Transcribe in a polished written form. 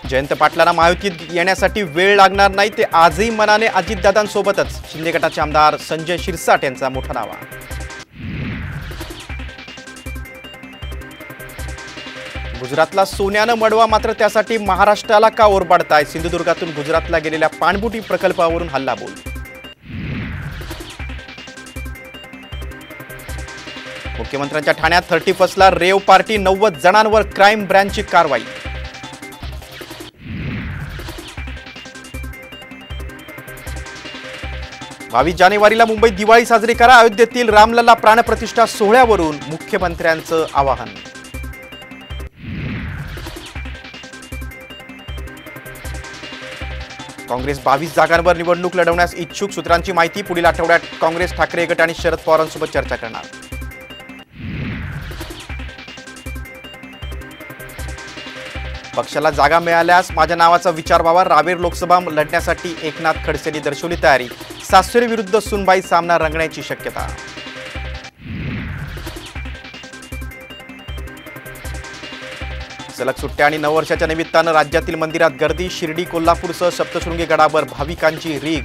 जयंत पाटलांना महायुतीत येण्यासाठी वेळ लागणार नाही, ते आजही मनाने अजितदादांसोबतच. शिंदे गटाचे आमदार संजय शिरसाट यांचा मोठा दावा. गुजरातला सोन्यानं मडवा, मात्र त्यासाठी महाराष्ट्राला का ओरबाडताय? सिंधुदुर्गातून गुजरातला गेलेल्या पाणबुटी प्रकल्पावरून हल्लाबोल. मुख्यमंत्र्यांच्या ठाण्यात 31ला रेव पार्टी, 90 जणांवर क्राईम ब्रँचची कारवाई. बावीस जानेवारीला मुंबईत दिवाळी साजरी करा, अयोध्येतील रामलला प्राणप्रतिष्ठा सोहळ्यावरून मुख्यमंत्र्यांचं आवाहन. काँग्रेस 22 जागांवर निवडणूक लढवण्यास इच्छुक, सूत्रांची माहिती. पुढील आठवड्यात काँग्रेस, ठाकरे गट आणि शरद पवारांसोबत चर्चा करणार. पक्षाला जागा मिळाल्यास माझ्या नावाचा विचार व्हावा, रावेर लोकसभा लढण्यासाठी एकनाथ खडसेंनी दर्शवली तयारी. सासरे विरुद्ध सुनबाई सामना रंगण्याची शक्यता. सलग सुट्ट्या आणि नववर्षाच्या निमित्तानं राज्यातील मंदिरात गर्दी. शिर्डी, कोल्हापूरसह सप्तशृंगी गडावर भाविकांची रीघ.